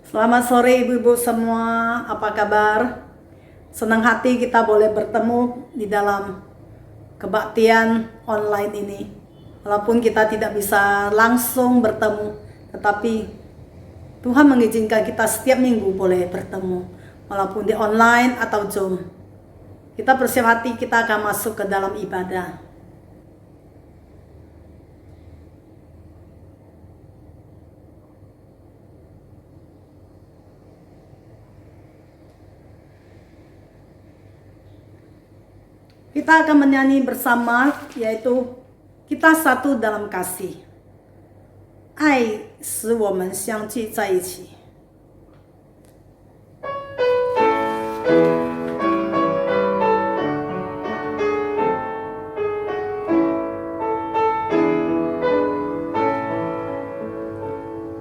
Selamat sore ibu-ibu semua, apa kabar? Senang hati kita boleh bertemu di dalam kebaktian online ini. Walaupun kita tidak bisa langsung bertemu, tetapi Tuhan mengizinkan kita setiap minggu boleh bertemu. Walaupun di online atau Zoom. Kita bersiap hati, kita akan masuk ke dalam ibadah. Kita akan menyanyi bersama, yaitu kita satu dalam kasih. 爱使我们相聚在一起。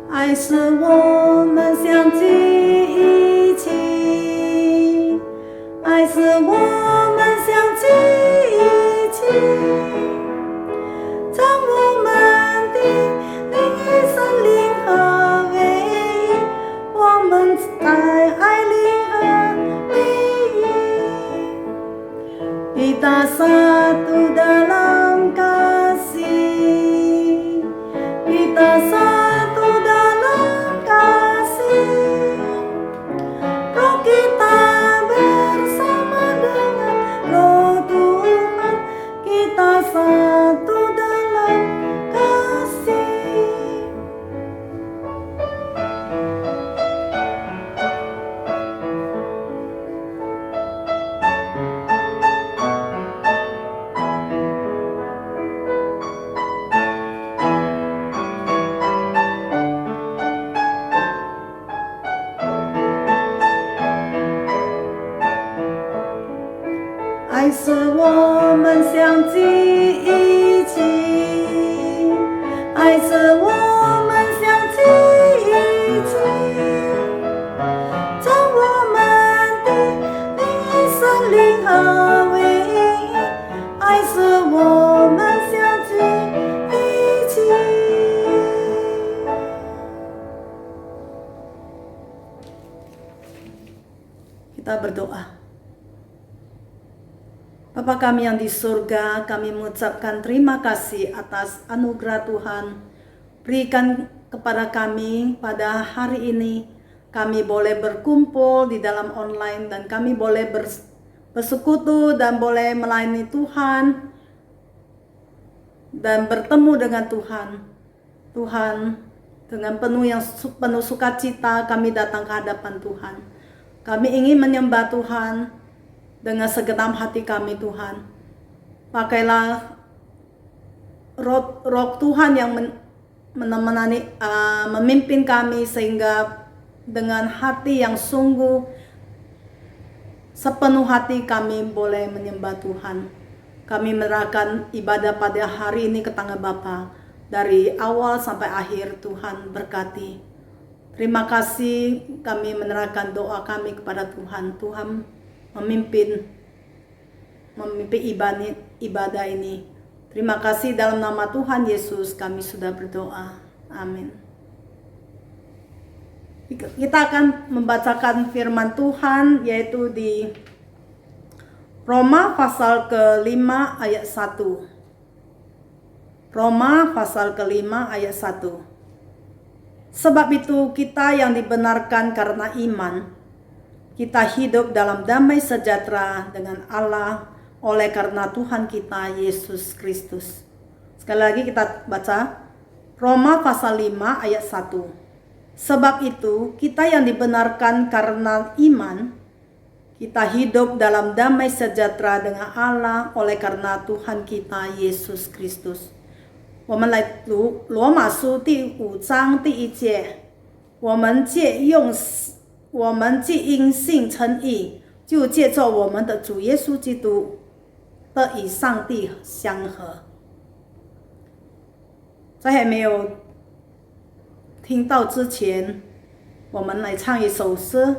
爱使我们相聚一起，爱使我们相聚一起，将我们的灵与神灵合为一，我们在爱里合为一，kita satu dalam kasih, kita satu dalam kasih, roh kita bersama dengan roh Tuhan, kita satu dalam kasih.爱使我们相聚一起，爱使我们相聚一起，将我们的灵与神灵合为一，爱使我们相聚一起。Kita berdoa. Bapa kami yang di surga, kami mengucapkan terima kasih atas anugerah Tuhan berikan kepada kami pada hari ini. Kami boleh berkumpul di dalam online dan kami boleh bersekutu dan boleh melayani Tuhan dan bertemu dengan Tuhan. Tuhan, dengan penuh sukacita kami datang ke hadapan Tuhan. Kami ingin menyembah Tuhan dengan segenap hati kami, Tuhan. Pakailah roh Tuhan yang memimpin kami sehingga dengan hati yang sungguh sepenuh hati kami boleh menyembah Tuhan. Kami menyerahkan ibadah pada hari ini ke tangan Bapa. Dari awal sampai akhir Tuhan berkati. Terima kasih, kami menyerahkan doa kami kepada Tuhan. Tuhan memimpin ibadah ini. Terima kasih dalam nama Tuhan Yesus kami sudah berdoa. Amin. Kita akan membacakan firman Tuhan yaitu di Roma pasal ke-5 ayat 1. Roma pasal ke-5 ayat 1. Sebab itu kita yang dibenarkan karena iman, kita hidup dalam damai sejahtera dengan Allah oleh karena Tuhan kita Yesus Kristus. Sekali lagi kita baca Roma pasal 5 ayat 1. Sebab itu kita yang dibenarkan karena iman, kita hidup dalam damai sejahtera dengan Allah oleh karena Tuhan kita Yesus Kristus. 我们来读罗马书第5章第1节，我们既因信称义，就借着我们的主耶稣基督得与上帝相合。在还没有听到之前，我们来唱一首诗。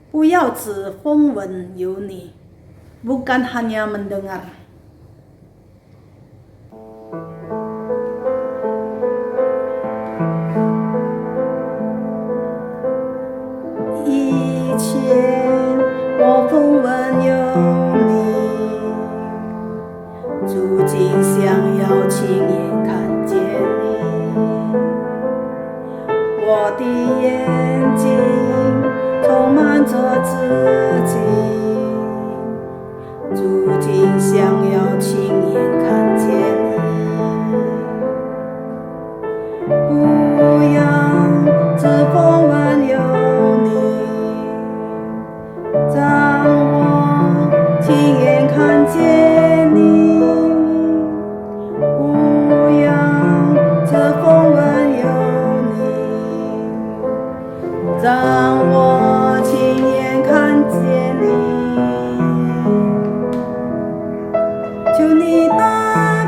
不要只风闻有你，bukan hanya mendengar. 眼睛充满着自己，如今想要亲眼看见你，不要只风闻有你，让我亲眼看见你，不要只风闻有你，让我亲眼看见你。求你打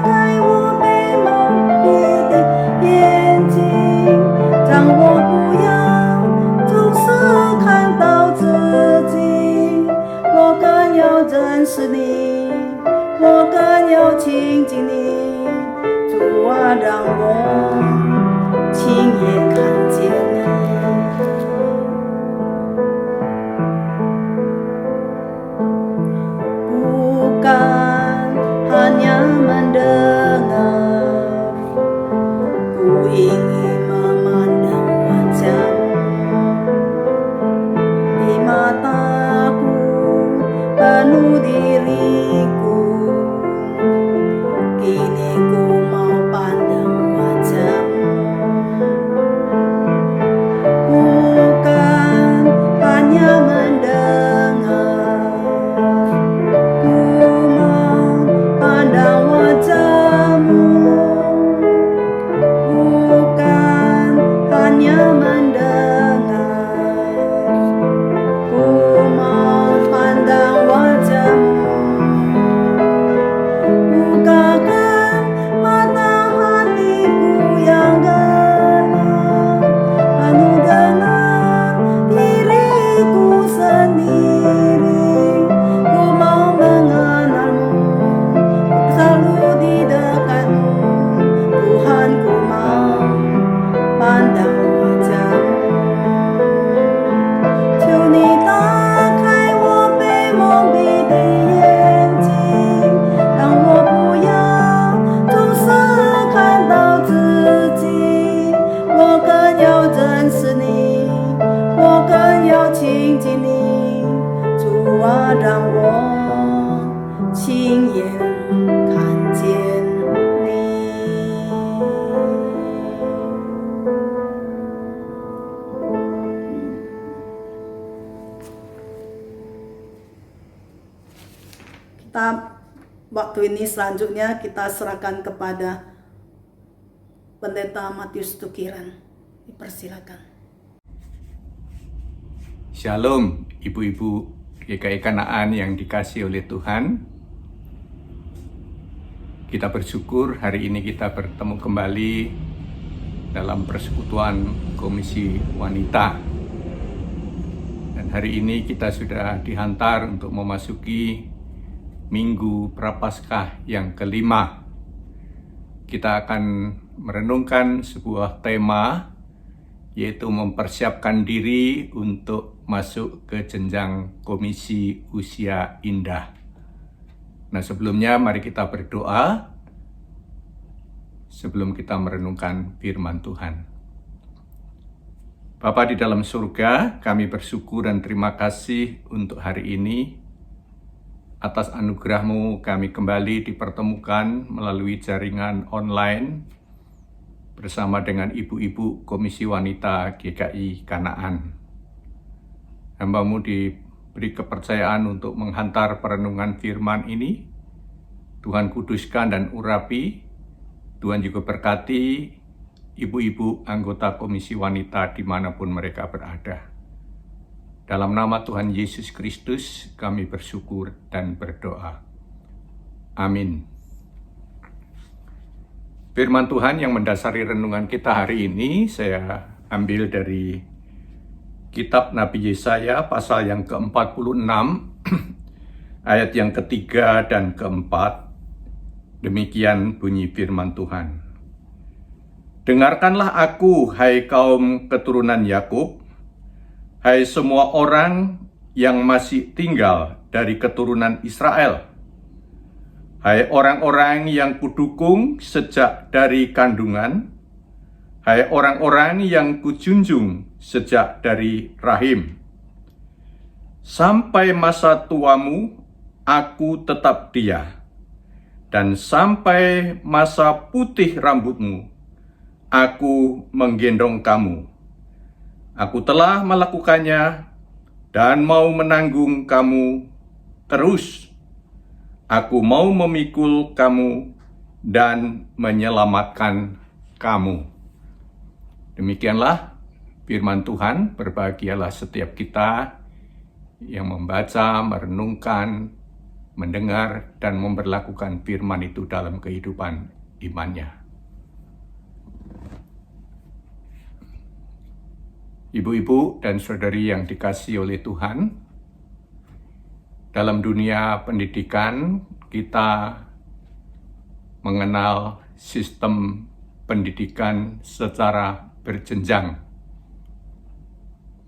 开我被蒙蔽的眼睛，让我不要总是看到自己，我更要认识你，我更要亲近你，主啊，让我亲眼看见你。Bukan hanya mendengar, ku ingin memandang wajahmu. Di mataku penuh diriku, kini ku mau pandang wajahmu. Bukan hanya mendengar, ku mau pandang wajahmu. Bukan hanya mendengar, ku mau pandang wajahmu. Bukakan mata hatiku yang gelap, penuh dengan diriku sendiri. Ku mau mengenalmu, selalu di dekatmu. Tuhan, ku mau pandang wajahmu. 求你打开我被蒙蔽的眼睛，让我不要总是看到自己，我更要认识你，我更要亲近你，主啊，让我亲眼看见你。Kita waktu ini selanjutnya kita serahkan kepada Pendeta Matius Tukiran. Dipersilakan. Shalom, ibu-ibu GKI Kanaan yang dikasihi oleh Tuhan. Kita bersyukur hari ini kita bertemu kembali dalam persekutuan Komisi Wanita. Dan hari ini kita sudah dihantar untuk memasuki Minggu Prapaskah yang kelima. Kita akan merenungkan sebuah tema, yaitu mempersiapkan diri untuk masuk ke jenjang Komisi Usia Indah. Nah, sebelumnya mari kita berdoa sebelum kita merenungkan firman Tuhan. Bapa di dalam surga, kami bersyukur dan terima kasih untuk hari ini. Atas anugerah-Mu kami kembali dipertemukan melalui jaringan online bersama dengan ibu-ibu Komisi Wanita GKI Kanaan. Hamba-Mu diberi kepercayaan untuk menghantar perenungan firman ini. Tuhan kuduskan dan urapi. Tuhan juga berkati ibu-ibu anggota Komisi Wanita dimanapun mereka berada. Dalam nama Tuhan Yesus Kristus kami bersyukur dan berdoa. Amin. Firman Tuhan yang mendasari renungan kita hari ini saya ambil dari Kitab Nabi Yesaya pasal yang ke-46 ayat yang ketiga dan keempat. Demikian bunyi firman Tuhan. Dengarkanlah aku, hai kaum keturunan Yakub, hai semua orang yang masih tinggal dari keturunan Israel. Hai orang-orang yang kudukung sejak dari kandungan, hai orang-orang yang kujunjung sejak dari rahim. Sampai masa tuamu, aku tetap dia. Dan sampai masa putih rambutmu, aku menggendong kamu. Aku telah melakukannya dan mau menanggung kamu terus. Aku mau memikul kamu dan menyelamatkan kamu. Demikianlah firman Tuhan. Berbahagialah setiap kita yang membaca, merenungkan, mendengar, dan memberlakukan firman itu dalam kehidupan imannya. Ibu-ibu dan saudari yang dikasihi oleh Tuhan, dalam dunia pendidikan kita mengenal sistem pendidikan secara berjenjang,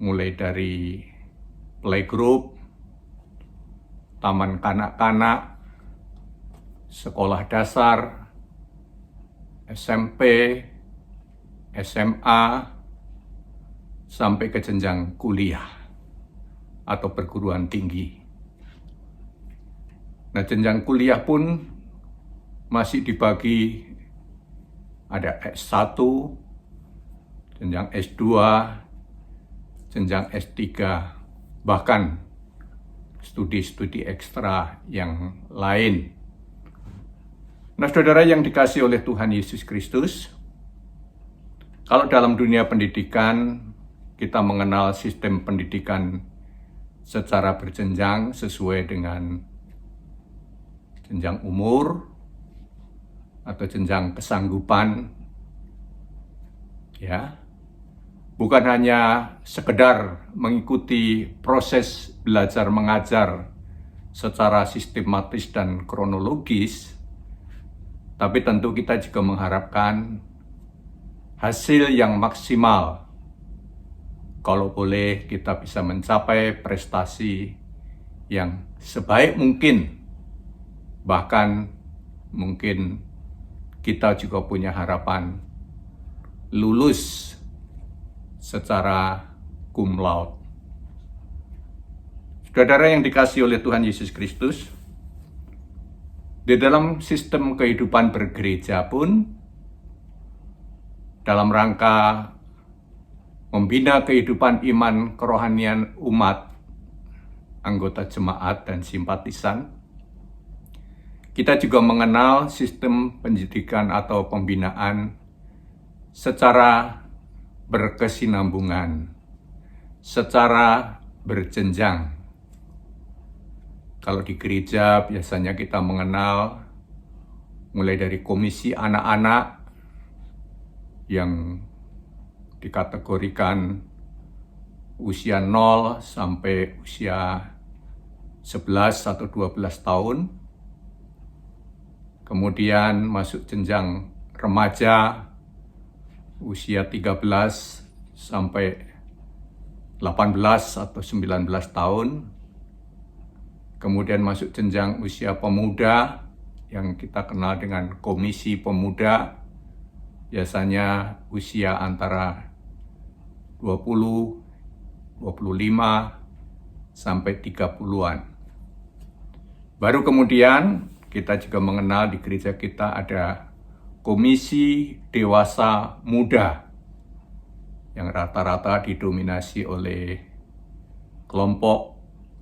mulai dari playgroup, taman kanak-kanak, sekolah dasar, SMP, SMA, sampai ke jenjang kuliah atau perguruan tinggi. Nah, jenjang kuliah pun masih dibagi ada S1, jenjang S2, jenjang S3, bahkan studi-studi ekstra yang lain. Nah, saudara yang dikasihi oleh Tuhan Yesus Kristus, kalau dalam dunia pendidikan kita mengenal sistem pendidikan secara berjenjang sesuai dengan jenjang umur atau jenjang kesanggupan, ya. Bukan hanya sekedar mengikuti proses belajar mengajar secara sistematis dan kronologis, tapi tentu kita juga mengharapkan hasil yang maksimal. Kalau boleh kita bisa mencapai prestasi yang sebaik mungkin, bahkan mungkin kita juga punya harapan lulus secara cum laude. Saudara yang dikasihi oleh Tuhan Yesus Kristus, di dalam sistem kehidupan bergereja pun, dalam rangka membina kehidupan iman kerohanian umat, anggota jemaat dan simpatisan, kita juga mengenal sistem pendidikan atau pembinaan secara berkesinambungan, secara berjenjang. Kalau di gereja biasanya kita mengenal mulai dari komisi anak-anak yang dikategorikan usia 0 sampai usia 11 atau 12 tahun. Kemudian masuk jenjang remaja usia 13 sampai 18 atau 19 tahun. Kemudian masuk jenjang usia pemuda yang kita kenal dengan komisi pemuda, biasanya usia antara 20, 25 sampai 30-an. Baru kemudian kita juga mengenal di gereja kita ada komisi dewasa muda yang rata-rata didominasi oleh kelompok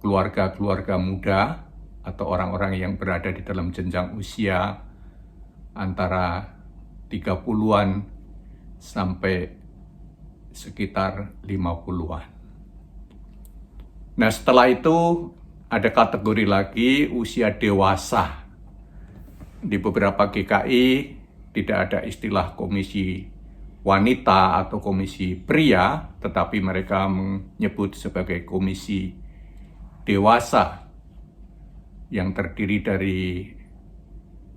keluarga-keluarga muda atau orang-orang yang berada di dalam jenjang usia antara 30-an sampai sekitar 50-an. Nah, setelah itu ada kategori lagi usia dewasa. Di beberapa GKI tidak ada istilah komisi wanita atau komisi pria, tetapi mereka menyebut sebagai komisi dewasa yang terdiri dari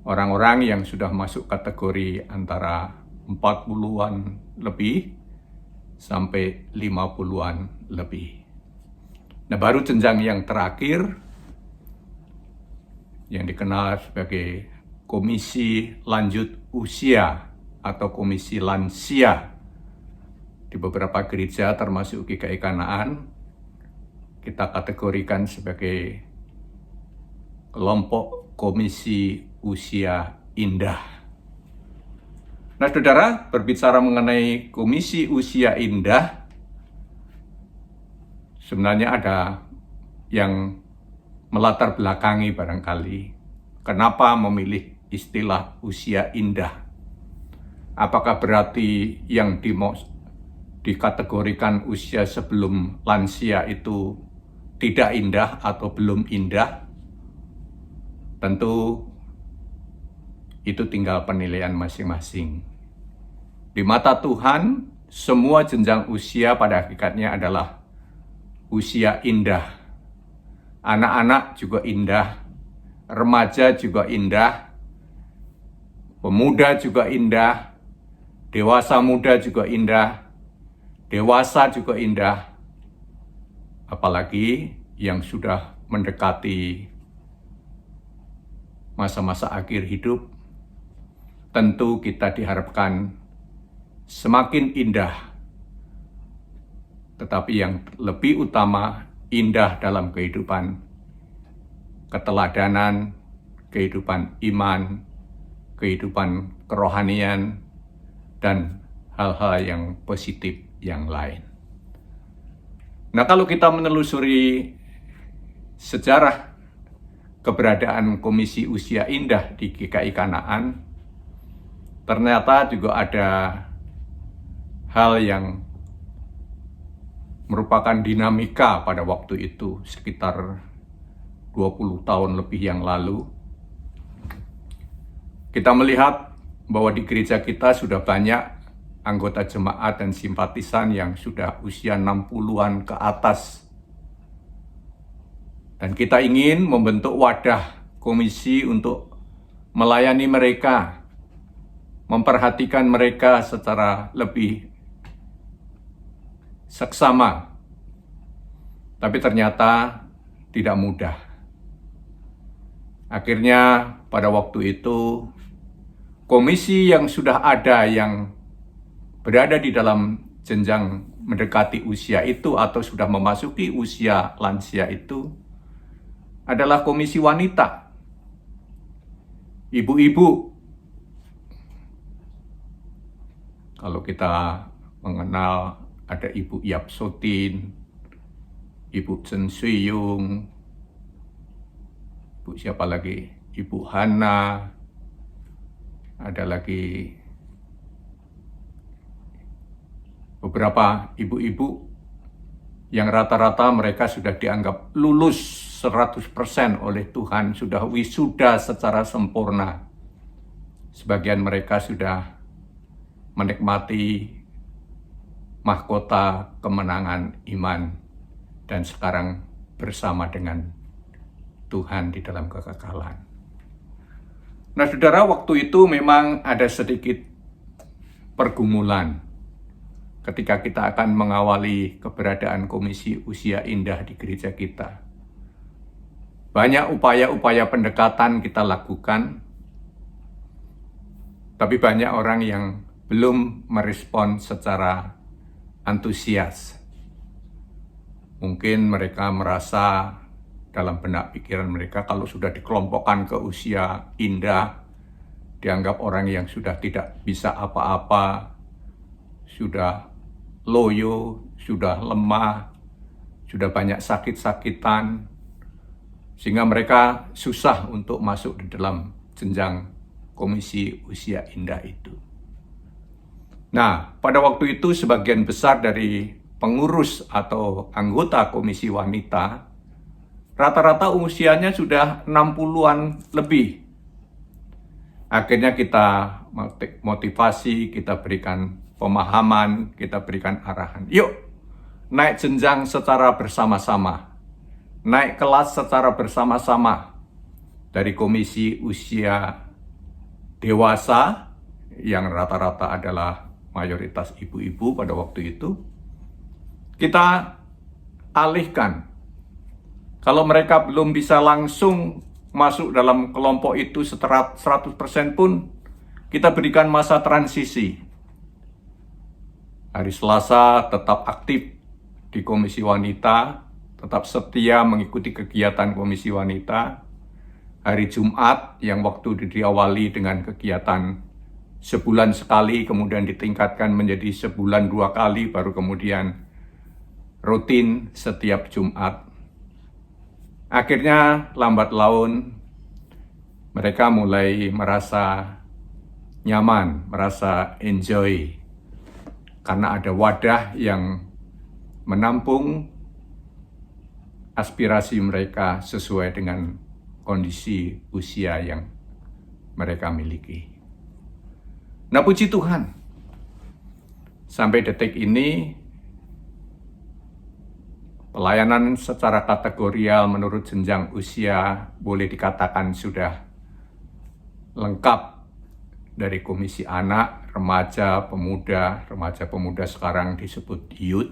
orang-orang yang sudah masuk kategori antara 40-an lebih sampai 50-an lebih. Nah, baru jenjang yang terakhir yang dikenal sebagai komisi lanjut usia atau komisi lansia di beberapa gereja termasuk GKI Kanaan kita kategorikan sebagai kelompok komisi usia indah. Nah, saudara, berbicara mengenai komisi usia indah, sebenarnya ada yang melatar belakangi barangkali kenapa memilih istilah usia indah. Apakah berarti yang dikategorikan usia sebelum lansia itu tidak indah atau belum indah? Tentu itu tinggal penilaian masing-masing. Di mata Tuhan, semua jenjang usia pada hakikatnya adalah usia indah. Anak-anak juga indah, remaja juga indah, pemuda juga indah, dewasa muda juga indah, dewasa juga indah, apalagi yang sudah mendekati masa-masa akhir hidup, tentu kita diharapkan semakin indah, tetapi yang lebih utama indah dalam kehidupan keteladanan, kehidupan iman, kehidupan kerohanian, dan hal-hal yang positif yang lain. Nah, kalau kita menelusuri sejarah keberadaan Komisi Usia Indah di GKI Kanaan, ternyata juga ada hal yang merupakan dinamika pada waktu itu, sekitar 20 tahun lebih yang lalu. Kita melihat bahwa di gereja kita sudah banyak anggota jemaat dan simpatisan yang sudah usia 60-an ke atas. Dan kita ingin membentuk wadah komisi untuk melayani mereka, memperhatikan mereka secara lebih seksama. Tapi ternyata tidak mudah. Akhirnya pada waktu itu komisi yang sudah ada yang berada di dalam jenjang mendekati usia itu atau sudah memasuki usia lansia itu adalah komisi wanita. Ibu-ibu, kalau kita mengenal ada Ibu Yapsotin, Ibu Chen Suyung, Ibu siapa lagi? Ibu Hana, ada lagi beberapa ibu-ibu yang rata-rata mereka sudah dianggap lulus 100% oleh Tuhan, sudah wisuda secara sempurna. Sebagian mereka sudah menikmati mahkota kemenangan iman dan sekarang bersama dengan Tuhan di dalam kekekalan. Nah, saudara, waktu itu memang ada sedikit pergumulan ketika kita akan mengawali keberadaan Komisi Usia Indah di gereja kita. Banyak upaya-upaya pendekatan kita lakukan, tapi banyak orang yang belum merespon secara antusias. Mungkin mereka merasa dalam benak pikiran mereka kalau sudah dikelompokkan ke usia indah, dianggap orang yang sudah tidak bisa apa-apa, sudah loyo, sudah lemah, sudah banyak sakit-sakitan, sehingga mereka susah untuk masuk di dalam jenjang Komisi Usia Indah itu. Nah, pada waktu itu sebagian besar dari pengurus atau anggota komisi wanita rata-rata usianya sudah 60-an lebih. Akhirnya kita motivasi, kita berikan pemahaman, kita berikan arahan. Yuk, naik jenjang secara bersama-sama. Naik kelas secara bersama-sama. Dari komisi usia dewasa, yang rata-rata adalah mayoritas ibu-ibu pada waktu itu, kita alihkan. Kalau mereka belum bisa langsung masuk dalam kelompok itu 100% pun, kita berikan masa transisi. Hari Selasa tetap aktif di Komisi Wanita, tetap setia mengikuti kegiatan Komisi Wanita. Hari Jumat yang waktu diawali dengan kegiatan sebulan sekali, kemudian ditingkatkan menjadi sebulan 2 kali, baru kemudian rutin setiap Jumat. Akhirnya lambat laun mereka mulai merasa nyaman, merasa enjoy, karena ada wadah yang menampung aspirasi mereka sesuai dengan kondisi usia yang mereka miliki. Nah, puji Tuhan, sampai detik ini pelayanan secara kategorial menurut jenjang usia boleh dikatakan sudah lengkap, dari Komisi Anak, Remaja Pemuda sekarang disebut youth,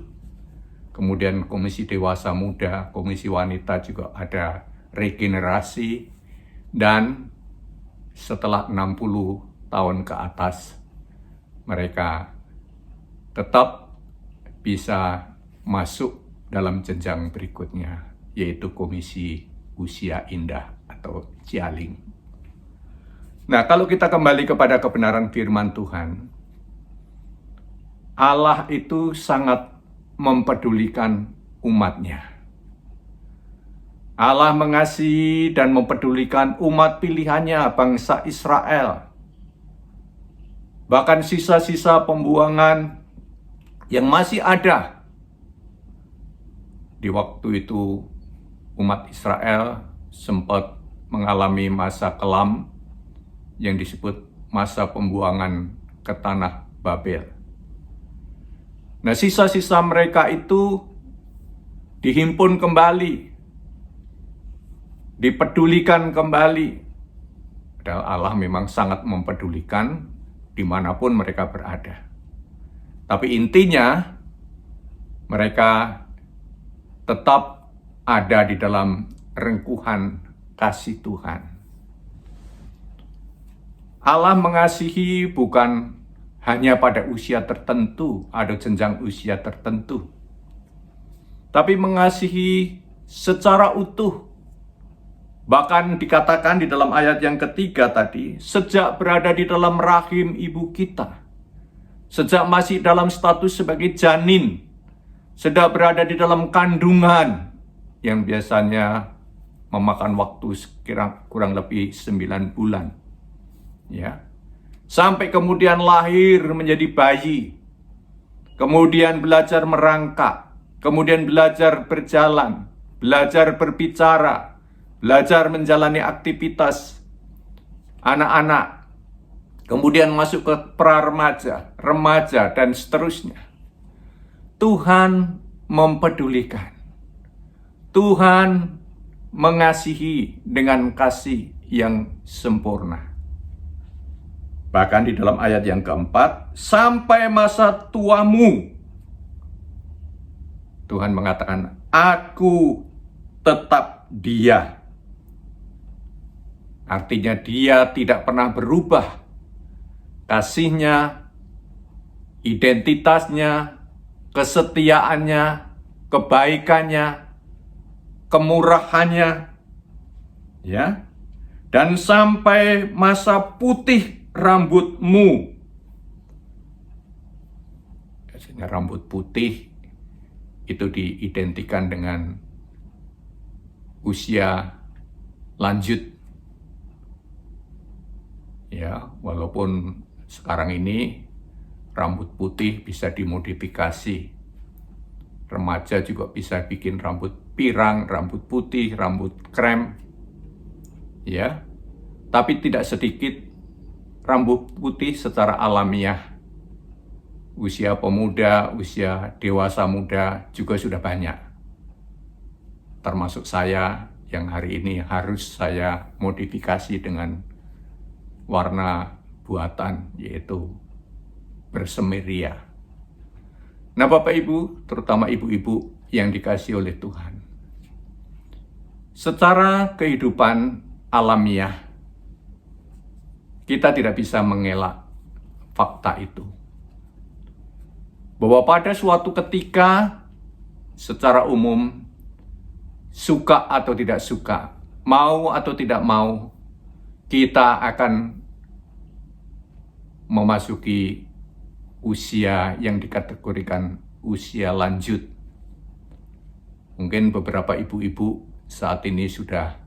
kemudian Komisi Dewasa Muda, Komisi Wanita juga ada regenerasi, dan setelah 60 tahun ke atas mereka tetap bisa masuk dalam jenjang berikutnya, yaitu Komisi Usia Indah atau Cialing. Nah, kalau kita kembali kepada kebenaran firman Tuhan, Allah itu sangat mempedulikan umat-Nya. Allah mengasihi dan mempedulikan umat pilihannya, bangsa Israel. Bahkan sisa-sisa pembuangan yang masih ada di waktu itu, umat Israel sempat mengalami masa kelam yang disebut masa pembuangan ke tanah Babel. Nah, sisa-sisa mereka itu dihimpun kembali, dipedulikan kembali. Padahal Allah memang sangat mempedulikan dimanapun mereka berada. Tapi intinya, mereka tetap ada di dalam rengkuhan kasih Tuhan. Allah mengasihi bukan hanya pada usia tertentu, ada jenjang usia tertentu, tapi mengasihi secara utuh. Bahkan dikatakan di dalam ayat yang ketiga tadi, sejak berada di dalam rahim ibu kita, sejak masih dalam status sebagai janin, sedang berada di dalam kandungan yang biasanya memakan waktu kurang lebih 9 bulan. Ya, sampai kemudian lahir menjadi bayi, kemudian belajar merangkak, kemudian belajar berjalan, belajar berbicara, belajar menjalani aktivitas anak-anak, kemudian masuk ke pra-remaja, remaja, dan seterusnya. Tuhan mempedulikan, Tuhan mengasihi dengan kasih yang sempurna. Bahkan di dalam ayat yang keempat, sampai masa tuamu, Tuhan mengatakan, aku tetap Dia. Artinya Dia tidak pernah berubah. Kasih-Nya, identitasnya, kesetiaannya, kebaikannya, kemurahannya, ya. Dan sampai masa putih rambutmu. Biasanya rambut putih itu diidentikan dengan usia lanjut. Ya, walaupun sekarang ini rambut putih bisa dimodifikasi. Remaja juga bisa bikin rambut pirang, rambut putih, rambut krem. Ya. Tapi tidak sedikit rambut putih secara alamiah. Usia pemuda, usia dewasa muda juga sudah banyak. Termasuk saya yang hari ini harus saya modifikasi dengan warna buatan, yaitu bersemiria. Nah, Bapak Ibu, terutama ibu-ibu yang dikasihi oleh Tuhan, secara kehidupan alamiah, kita tidak bisa mengelak fakta itu. bahwa pada suatu ketika secara umum, suka atau tidak suka, mau atau tidak mau, kita akan memasuki usia yang dikategorikan usia lanjut. Mungkin beberapa ibu-ibu saat ini sudah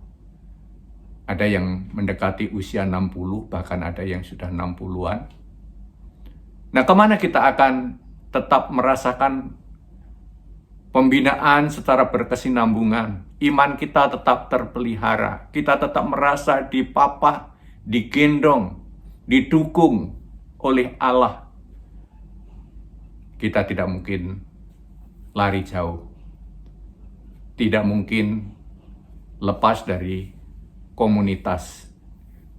ada yang mendekati usia 60, bahkan ada yang sudah 60-an. Nah, kemana kita akan tetap merasakan pembinaan secara berkesinambungan, iman kita tetap terpelihara, kita tetap merasa dipapa, digendong, didukung oleh Allah. Kita tidak mungkin lari jauh, tidak mungkin lepas dari komunitas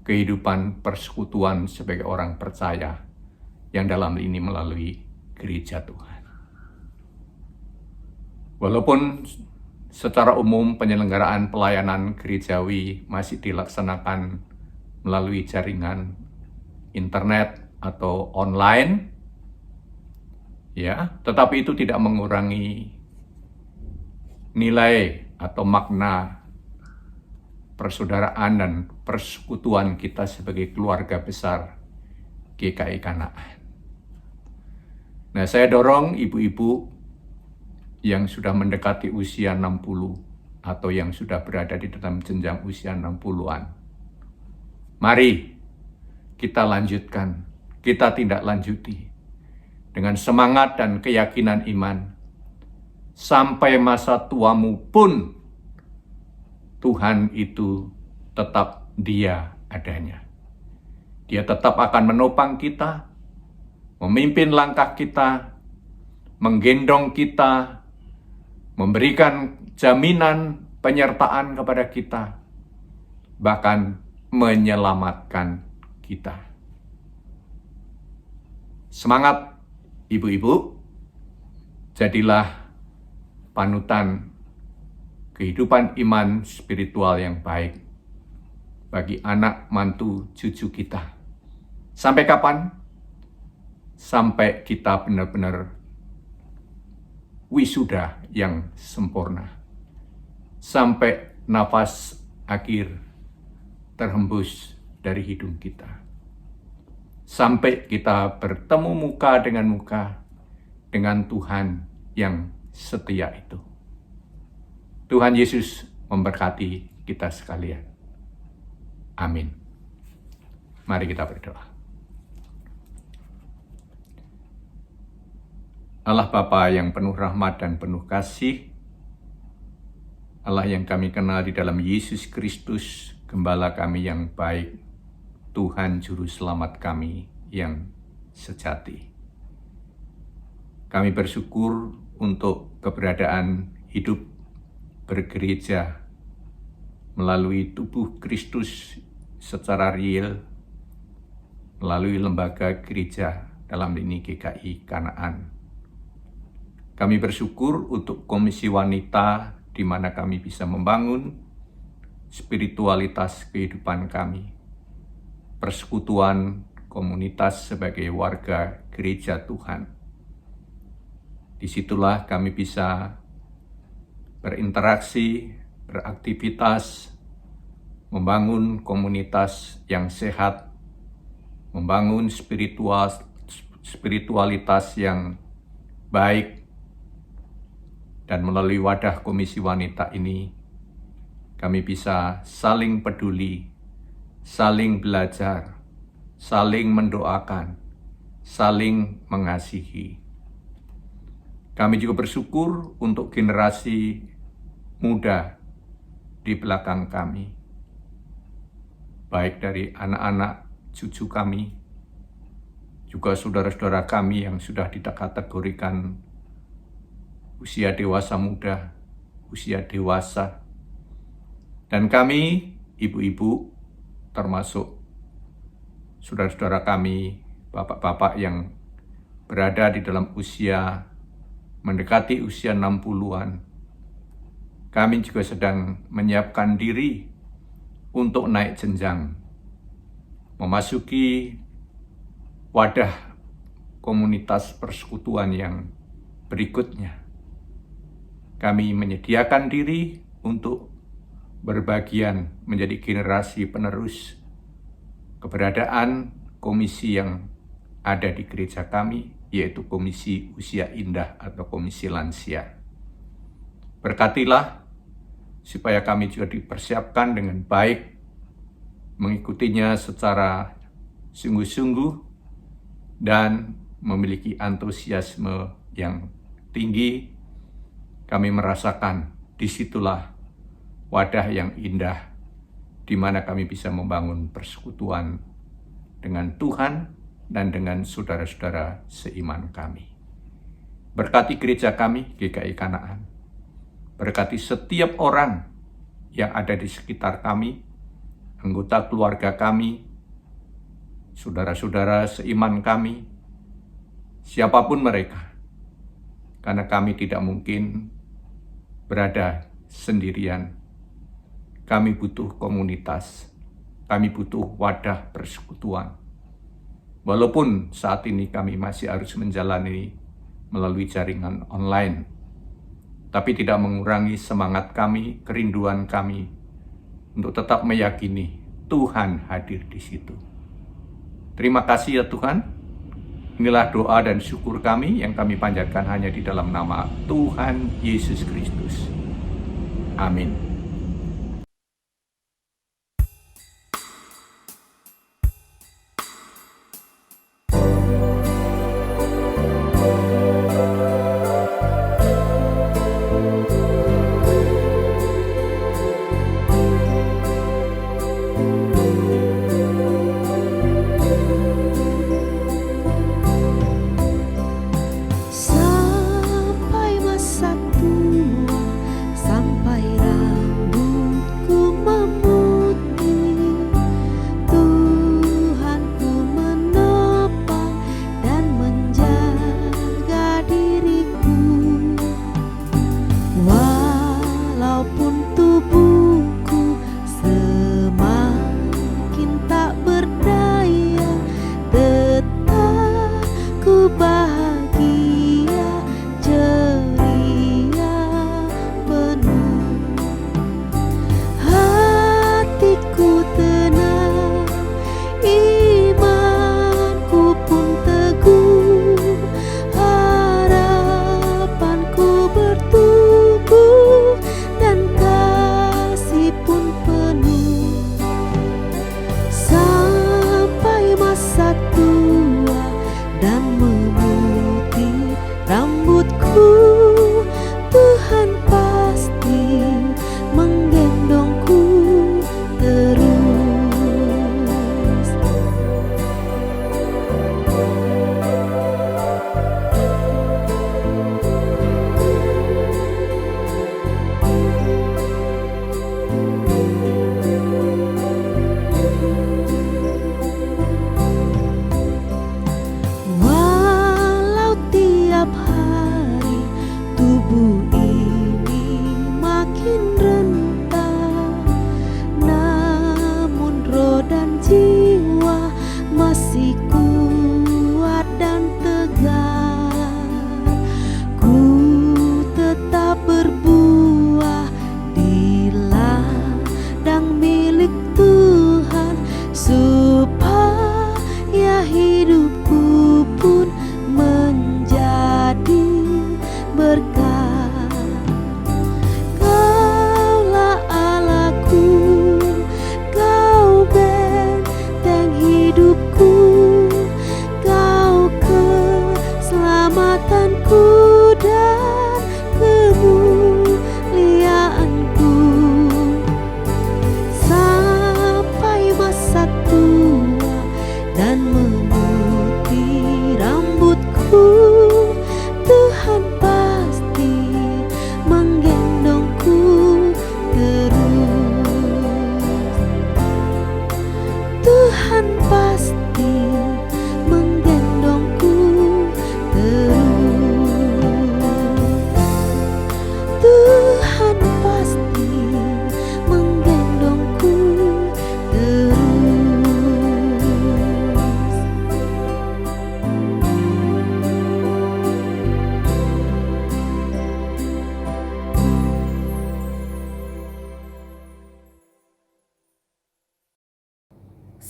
kehidupan persekutuan sebagai orang percaya yang dalam ini melalui gereja Tuhan. Walaupun secara umum penyelenggaraan pelayanan gerejawi masih dilaksanakan melalui jaringan internet atau online, ya, tetapi itu tidak mengurangi nilai atau makna persaudaraan dan persekutuan kita sebagai keluarga besar GKI Kanaan. Nah, saya dorong ibu-ibu yang sudah mendekati usia 60 atau yang sudah berada di dalam jenjang usia 60-an. Mari kita lanjutkan, kita tindak lanjuti dengan semangat dan keyakinan iman. Sampai masa tuamu pun Tuhan itu tetap Dia adanya. Dia tetap akan menopang kita, memimpin langkah kita, menggendong kita, memberikan jaminan penyertaan kepada kita, bahkan menyelamatkan kita. Semangat ibu-ibu, jadilah panutan kehidupan iman spiritual yang baik bagi anak, mantu, cucu kita. Sampai kapan? Sampai kita benar-benar wisuda yang sempurna. Sampai nafas akhir terhembus dari hidung kita. Sampai kita bertemu muka dengan Tuhan yang setia itu. Tuhan Yesus memberkati kita sekalian. Amin. Mari kita berdoa. Allah Bapa yang penuh rahmat dan penuh kasih, Allah yang kami kenal di dalam Yesus Kristus, Gembala kami yang baik, Tuhan Juru Selamat kami yang sejati. Kami bersyukur untuk keberadaan hidup bergereja melalui tubuh Kristus secara real, melalui lembaga gereja dalam ini GKI Kanaan. Kami bersyukur untuk komisi wanita di mana kami bisa membangun spiritualitas kehidupan kami, persekutuan komunitas sebagai warga gereja Tuhan. Disitulah kami bisa berinteraksi, beraktivitas, membangun komunitas yang sehat, membangun spiritualitas yang baik, dan melalui wadah komisi wanita ini, kami bisa saling peduli, saling belajar, saling mendoakan, saling mengasihi. Kami juga bersyukur untuk generasi muda di belakang kami, baik dari anak-anak cucu kami, juga saudara-saudara kami yang sudah dikategorikan usia dewasa muda, usia dewasa, dan kami, ibu-ibu, termasuk saudara-saudara kami, bapak-bapak yang berada di dalam usia mendekati usia 60-an, kami juga sedang menyiapkan diri untuk naik jenjang, memasuki wadah komunitas persekutuan yang berikutnya. Kami menyediakan diri untuk berbagian menjadi generasi penerus keberadaan komisi yang ada di gereja kami, yaitu Komisi Usia Indah atau Komisi Lansia. Berkatilah supaya kami juga dipersiapkan dengan baik, mengikutinya secara sungguh-sungguh dan memiliki antusiasme yang tinggi. Kami merasakan disitulah wadah yang indah di mana kami bisa membangun persekutuan dengan Tuhan dan dengan saudara-saudara seiman kami. Berkati gereja kami, GKI Kanaan. Berkati setiap orang yang ada di sekitar kami, anggota keluarga kami, saudara-saudara seiman kami, siapapun mereka. Karena kami tidak mungkin berada sendirian. Kami butuh komunitas, kami butuh wadah persekutuan. Walaupun saat ini kami masih harus menjalani melalui jaringan online, tapi tidak mengurangi semangat kami, kerinduan kami untuk tetap meyakini Tuhan hadir di situ. Terima kasih ya Tuhan. Inilah doa dan syukur kami yang kami panjatkan hanya di dalam nama Tuhan Yesus Kristus. Amin. Sampai masa tua, sampai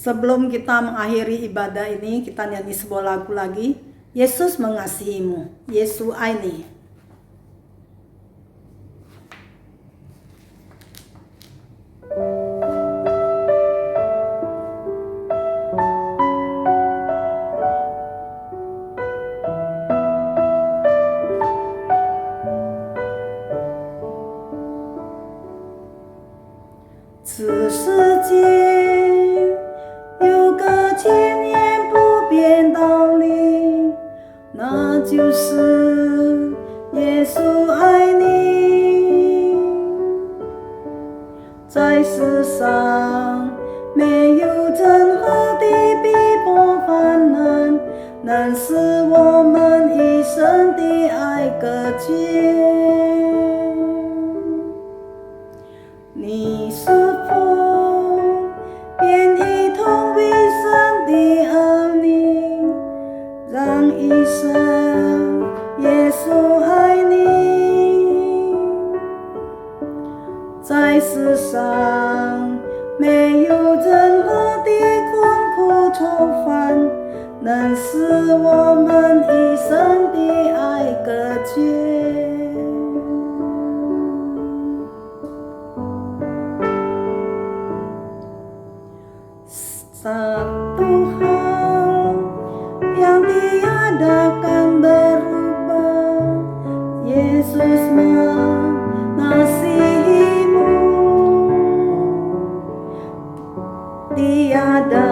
Sebelum kita mengakhiri ibadah ini, kita nyanyi sebuah lagu lagi. Yesus mengasihimu, Yesus aini. 此世间有个千年不变道理，那就是耶稣爱你。在世上没有任何的逼迫烦难，能使我们一生的爱隔绝。你是否愿意同为神的儿女，让一生耶稣爱你？在世上没有任何的困苦愁烦，能使我们一生的爱隔绝。Satu hal yang tiadakan berubah, Yesus mengasihimu. Tiada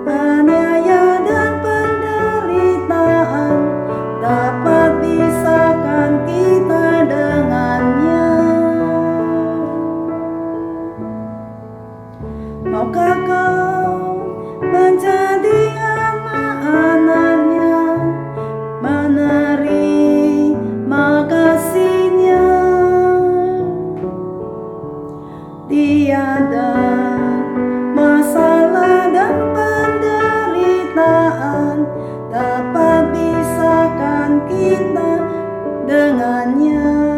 aniaya dan penderitaan dapat pisahkan kita dengannya. Maukah kau menjadi anak-anaknya, menerima kasih-Nya? Tiada masalah dan penderitaan dapat pisahkan kita dengannya.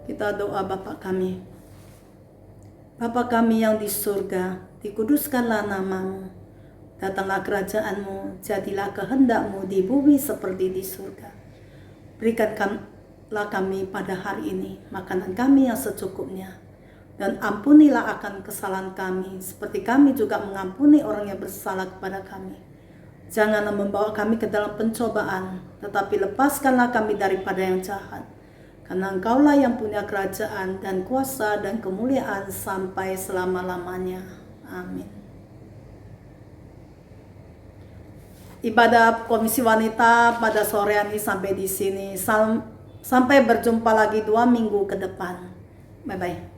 Kita doa Bapa kami. Bapa kami yang di surga, dikuduskanlah namamu. Datanglah kerajaan-Mu, jadilah kehendak-Mu di bumi seperti di surga. Berikanlah kami pada hari ini makanan kami yang secukupnya. Dan ampunilah akan kesalahan kami, seperti kami juga mengampuni orang yang bersalah kepada kami. Janganlah membawa kami ke dalam pencobaan, tetapi lepaskanlah kami daripada yang jahat. Karena Engkaulah yang punya kerajaan dan kuasa dan kemuliaan sampai selama-lamanya. Amin. Ibadah Komisi Wanita pada sore ini sampai di sini. Sampai berjumpa lagi 2 minggu ke depan. Bye-bye.